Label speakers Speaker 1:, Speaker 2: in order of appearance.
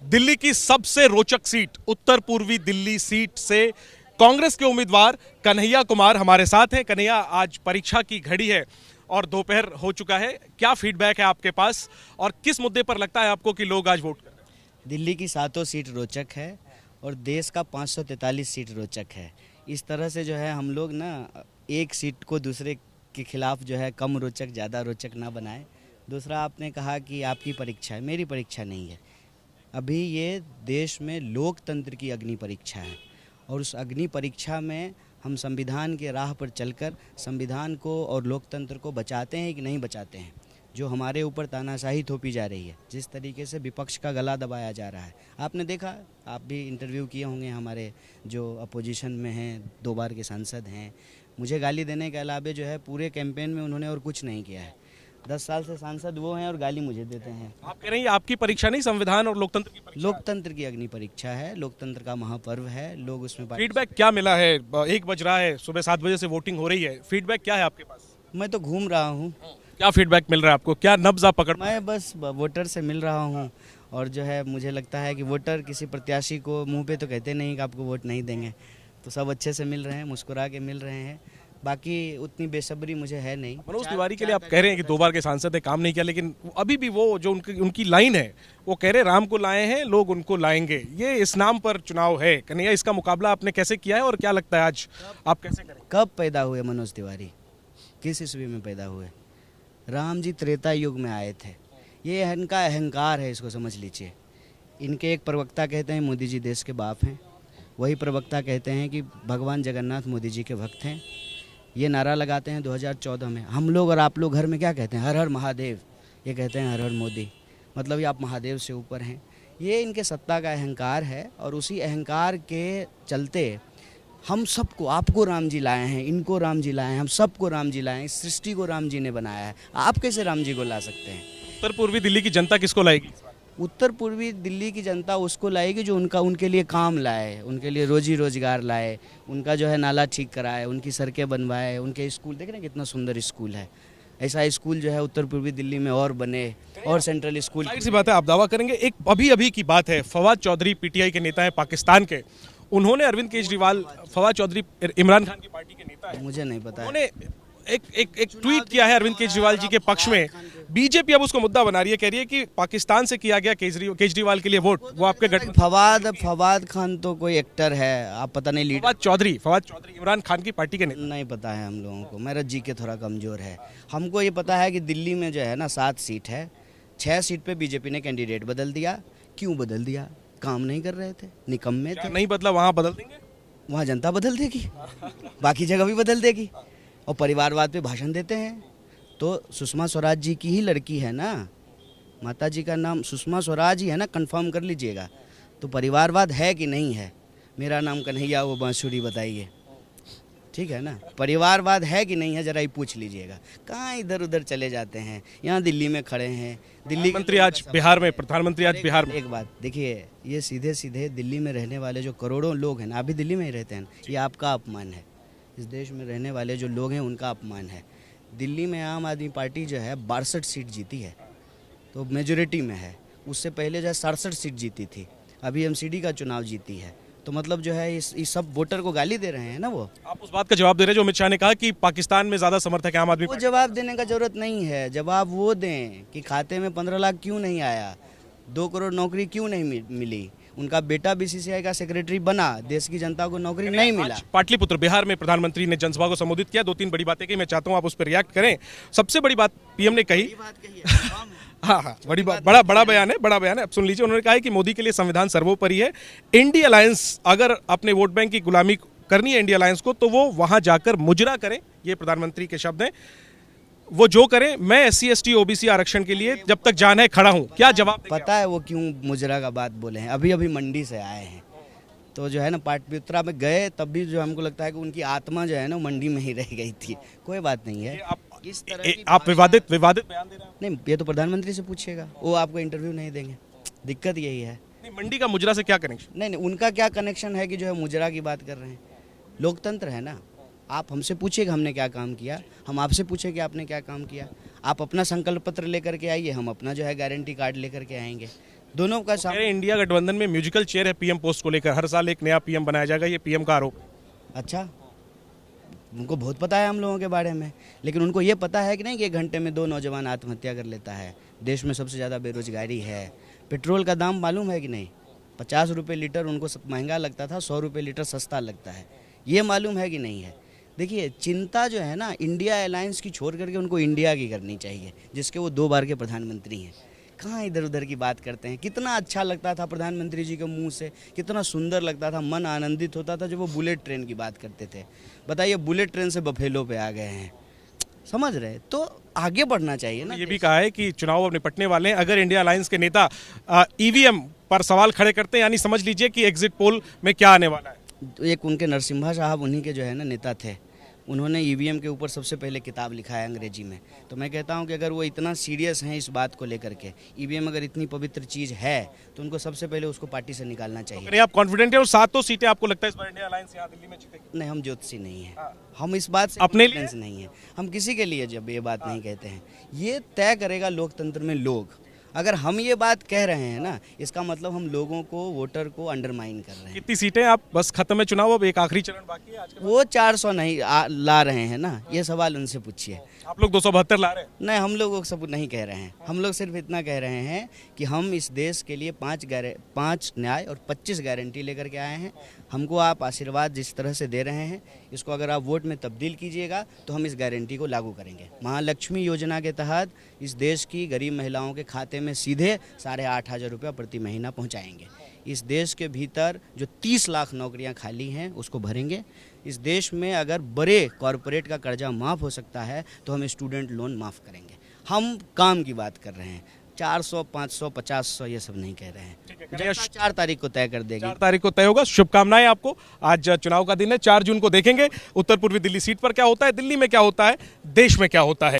Speaker 1: दिल्ली की सबसे रोचक सीट उत्तर पूर्वी दिल्ली सीट से कांग्रेस के उम्मीदवार कन्हैया कुमार हमारे साथ हैं। कन्हैया, आज परीक्षा की घड़ी है और दोपहर हो चुका है। क्या फीडबैक है आपके पास और किस मुद्दे पर लगता है आपको कि लोग आज वोट कर रहे हैं?
Speaker 2: दिल्ली की 7 सीट रोचक है और देश का 543 सीट रोचक है। इस तरह से जो है हम लोग ना एक सीट को दूसरे के खिलाफ जो है कम रोचक ज़्यादा रोचक ना बनाए। दूसरा, आपने कहा कि आपकी परीक्षा है, मेरी परीक्षा नहीं है। अभी ये देश में लोकतंत्र की अग्नि परीक्षा है और उस अग्नि परीक्षा में हम संविधान के राह पर चलकर संविधान को और लोकतंत्र को बचाते हैं कि नहीं बचाते हैं। जो हमारे ऊपर तानाशाही थोपी जा रही है, जिस तरीके से विपक्ष का गला दबाया जा रहा है, आपने देखा, आप भी इंटरव्यू किए होंगे। हमारे जो अपोजिशन में हैं, 2 बार के सांसद हैं, मुझे गाली देने के अलावा जो है पूरे कैंपेन में उन्होंने और कुछ नहीं किया है। 10 साल से सांसद वो हैं और गाली मुझे देते हैं।
Speaker 1: आप कह रहे हैं ये आपकी परीक्षा नहीं, संविधान और लोकतंत्र की परीक्षा?
Speaker 2: लोकतंत्र की अग्नि परीक्षा है, लोकतंत्र का महापर्व है, लोग उसमें
Speaker 1: फीडबैक क्या मिला है? 1 बज रहा है, सुबह 7 बजे से वोटिंग हो रही है। फीडबैक क्या है आपके पास?
Speaker 2: मैं तो घूम रहा हूँ।
Speaker 1: क्या फीडबैक मिल रहा है आपको? क्या नब्ज आप पकड़?
Speaker 2: मैं बस वोटर से मिल रहा हूँ और जो है मुझे लगता है कि वोटर किसी प्रत्याशी को मुंह पे तो कहते नहीं कि आपको वोट नहीं देंगे, तो सब अच्छे से मिल रहे हैं, मुस्कुरा के मिल रहे हैं। बाकी उतनी बेसब्री मुझे है नहीं।
Speaker 1: मनोज तिवारी के लिए आप कह रहे हैं कि 2 बार के सांसद है, काम नहीं किया, लेकिन अभी भी वो जो उनकी लाइन है, वो कह रहे राम को लाए हैं, लोग उनको लाएंगे। ये इस नाम पर चुनाव है। कन्हैया, इसका मुकाबला आपने कैसे किया है और क्या लगता है आज आप कैसे करें?
Speaker 2: कब पैदा हुए मनोज तिवारी? किस ईस्वी में पैदा हुए? राम जी त्रेता युग में आए थे। ये इनका अहंकार है, इसको समझ लीजिए। इनके एक प्रवक्ता कहते हैं मोदी जी देश के बाप हैं, वही प्रवक्ता कहते हैं कि भगवान जगन्नाथ मोदी जी के भक्त हैं। ये नारा लगाते हैं 2014 में। हम लोग और आप लोग घर में क्या कहते हैं? हर हर महादेव। ये कहते हैं हर हर मोदी, मतलब ये आप महादेव से ऊपर हैं। ये इनके सत्ता का अहंकार है और उसी अहंकार के चलते हम सबको, आपको राम जी लाए हैं, इनको राम जी लाए हैं, हम सबको राम जी लाए हैं। इस सृष्टि को राम जी ने बनाया है। आप कैसे राम जी को ला सकते हैं?
Speaker 1: उत्तर पूर्वी दिल्ली की जनता किसको लाएगी?
Speaker 2: उत्तर पूर्वी दिल्ली की जनता उसको लाएगी जो उनके लिए काम लाए, उनके लिए रोजी रोजगार लाए, उनका जो है नाला ठीक कराए, उनकी सड़कें बनवाए, उनके स्कूल देख रहे हैं कितना सुंदर स्कूल है। ऐसा स्कूल जो है उत्तर पूर्वी दिल्ली में और बने, और सेंट्रल स्कूल।
Speaker 1: जाहिर सी बात है, आप दावा करेंगे। एक अभी की बात है, फवाद चौधरी पीटीआई के नेता है पाकिस्तान के, उन्होंने अरविंद केजरीवाल, फवाद चौधरी इमरान खान की पार्टी के नेता है,
Speaker 2: मुझे नहीं पता है।
Speaker 1: उन्होंने एक ट्वीट किया है अरविंद केजरीवाल जी के पक्ष में। बीजेपी अब उसको मुद्दा बना रही है, कह रही है कि पाकिस्तान से किया गया केजरीवाल के लिए वोट, वो आपके गठबंधन।
Speaker 2: फवाद खान तो कोई एक्टर है, आप पता नहीं। लीडर
Speaker 1: फवाद चौधरी इमरान खान की पार्टी के नेता।
Speaker 2: नहीं पता है हम लोगों को, मेरा जी के थोड़ा कमजोर है। हमको ये पता है कि दिल्ली में जो है ना 7 सीट है, 6 सीट पे बीजेपी ने कैंडिडेट बदल दिया। क्यों बदल दिया? काम नहीं कर रहे थे, निकम्मे थे।
Speaker 1: नहीं बदला, वहाँ बदल देंगे,
Speaker 2: वहाँ जनता बदल देगी, बाकी जगह भी बदल देगी। और परिवारवाद पे भाषण देते हैं। तो सुषमा स्वराज जी की ही लड़की है ना, माता जी का नाम सुषमा स्वराज ही है ना, कंफर्म कर लीजिएगा। तो परिवारवाद है कि नहीं है? मेरा नाम कन्हैया, वो बांसुरी, बताइए, ठीक है ना? परिवारवाद है कि नहीं है, जरा ही पूछ लीजिएगा। कहाँ इधर उधर चले जाते हैं, यहाँ दिल्ली में खड़े हैं। दिल्ली
Speaker 1: मंत्री आज बिहार में, प्रधानमंत्री आज बिहार में।
Speaker 2: एक बात देखिए, ये सीधे सीधे दिल्ली में रहने वाले जो करोड़ों लोग हैं ना, अभी दिल्ली में ही रहते हैं, ये आपका अपमान है। इस देश में रहने वाले जो लोग हैं उनका अपमान है। दिल्ली में आम आदमी पार्टी जो है 62 सीट जीती है, तो मेजोरिटी में है। उससे पहले जो है 67 सीट जीती थी, अभी एमसीडी का चुनाव जीती है। तो मतलब जो है इस सब वोटर को गाली दे रहे हैं ना वो।
Speaker 1: आप उस बात का जवाब दे रहे हैं जो अमित शाह ने कहा कि पाकिस्तान में ज्यादा समर्थक है आम आदमी
Speaker 2: वो
Speaker 1: पार्टी।
Speaker 2: जवाब देने का जरूरत नहीं है। जवाब वो दें कि खाते में 15 लाख क्यों नहीं आया, 2 करोड़ नौकरी क्यों नहीं मिली, उनका बेटा बीसीसीआई का सेक्रेटरी बना, देश की जनता को नौकरी नहीं मिला।
Speaker 1: पाटलिपुत्र बिहार में प्रधानमंत्री ने जनसभा को संबोधित किया, 2-3 बड़ी बातें कही, मैं चाहता हूं आप उस पर रिएक्ट करें। सबसे बड़ी बात पीएम ने कही, हाँ, बड़ी बात, बड़ा बयान है, अब सुन लीजिए। उन्होंने कहा है कि मोदी के लिए संविधान सर्वोपरि है। इंडिया अलायंस, अगर अपने वोट बैंक की गुलामी करनी है इंडिया अलायंस को, तो वो वहां जाकर मुजरा करें। ये प्रधानमंत्री के शब्द हैं। वो जो करें, मैं SC ST OBC आरक्षण के लिए जब तक जान है खड़ा हूं। क्या जवाब देंगे?
Speaker 2: पता है वो क्यों मुजरा का बात बोले हैं? अभी मंडी से आए हैं, तो जो है ना पाटलिपुत्रा में गए, तब भी जो हमको लगता है कि उनकी आत्मा जो है ना मंडी में ही रह गई थी। कोई बात नहीं है।
Speaker 1: आप विवादित बयान दे रहे हैं।
Speaker 2: नहीं, ये तो प्रधानमंत्री से पूछिएगा, वो आपको इंटरव्यू नहीं देंगे। दिक्कत यही है।
Speaker 1: मंडी का मुजरा से क्या कनेक्शन?
Speaker 2: नहीं, उनका क्या कनेक्शन है कि जो है मुजरा की बात कर रहे हैं? लोकतंत्र है ना, आप हमसे पूछिएगा हमने क्या काम किया, हम आपसे पूछे कि आपने क्या काम किया। आप अपना संकल्प पत्र लेकर के आइए, हम अपना जो है गारंटी कार्ड लेकर के आएंगे। दोनों का
Speaker 1: मेरे इंडिया गठबंधन में म्यूजिकल चेयर है पीएम पोस्ट को लेकर, हर साल एक नया पीएम बनाया जाएगा, ये पीएम का आरोप है।
Speaker 2: अच्छा, उनको बहुत पता है हम लोगों के बारे में, लेकिन उनको ये पता है कि नहीं कि 1 घंटे में 2 नौजवान आत्महत्या कर लेता है, देश में सबसे ज़्यादा बेरोजगारी है, पेट्रोल का दाम मालूम है कि नहीं, 50 रुपये लीटर उनको सब महंगा लगता था, 100 रुपये लीटर सस्ता लगता है, ये मालूम है कि नहीं है। देखिए, चिंता जो है ना इंडिया अलायंस की छोड़ करके उनको इंडिया की करनी चाहिए, जिसके वो 2 बार के प्रधानमंत्री हैं। कहाँ इधर उधर की बात करते हैं। कितना अच्छा लगता था प्रधानमंत्री जी के मुंह से, कितना सुंदर लगता था, मन आनंदित होता था जब वो बुलेट ट्रेन की बात करते थे। बताइए, बुलेट ट्रेन से बफेलो पे आ गए हैं, समझ रहे, तो आगे बढ़ना चाहिए ना।
Speaker 1: ये भी कहा है कि चुनाव अब निपटने वाले हैं, अगर इंडिया अलायंस के नेता ईवीएम पर सवाल खड़े करते हैं, यानी समझ लीजिए कि एग्जिट पोल में क्या आने वाला है।
Speaker 2: एक उनके नरसिम्हा साहब उन्हीं के जो है ना नेता थे, उन्होंने ईवीएम के ऊपर सबसे पहले किताब लिखा है अंग्रेजी में। तो मैं कहता हूं कि अगर वो इतना सीरियस हैं इस बात को लेकर के, ईवीएम अगर इतनी पवित्र चीज़ है तो उनको सबसे पहले उसको पार्टी से निकालना चाहिए।
Speaker 1: अरे आप कॉन्फिडेंट है और 7 सीटें आपको लगता है इस बार इंडिया अलायंस यहाँ दिल्ली में जीतेगी?
Speaker 2: नहीं, हम ज्योतिषी नहीं है, हम इस बात से
Speaker 1: अपने लिए
Speaker 2: confidence नहीं है, हम किसी के लिए जब ये बात नहीं कहते हैं। ये तय करेगा लोकतंत्र में लोग। अगर हम ये बात कह रहे हैं ना, इसका मतलब हम लोगों को, वोटर को अंडरमाइन कर रहे हैं।
Speaker 1: कितनी सीटें आप, बस खत्म है चुनाव, अब एक आखिरी चरण बाकी है आज के बाद?
Speaker 2: वो 400 नहीं ला रहे हैं ना, ये सवाल उनसे पूछिए।
Speaker 1: आप लोग 272 ला रहे हैं।
Speaker 2: नहीं, हम लोग वो सब नहीं कह रहे हैं, हम लोग सिर्फ इतना कह रहे हैं कि हम इस देश के लिए 5 न्याय और 25 गारंटी लेकर के आए हैं। हमको आप आशीर्वाद जिस तरह से दे रहे हैं, इसको अगर आप वोट में तब्दील कीजिएगा तो हम इस गारंटी को लागू करेंगे। महालक्ष्मी योजना के तहत इस देश की गरीब महिलाओं के खाते में सीधे 8,500 रुपया प्रति महीना पहुंचाएंगे। इस देश के भीतर जो 30 लाख नौकरियां खाली हैं उसको भरेंगे। इस देश में अगर बड़े कॉरपोरेट का कर्जा माफ़ हो सकता है तो हम स्टूडेंट लोन माफ़ करेंगे। हम काम की बात कर रहे हैं, 400, 500, 500 ये सब नहीं कह रहे हैं। जनता 4 तारीख को तय कर देगी।
Speaker 1: 4 तारीख को तय होगा। शुभकामनाएं आपको। आज चुनाव का दिन है, 4 जून को देखेंगे उत्तर पूर्वी दिल्ली सीट पर क्या होता है, दिल्ली में क्या होता है, देश में क्या होता है।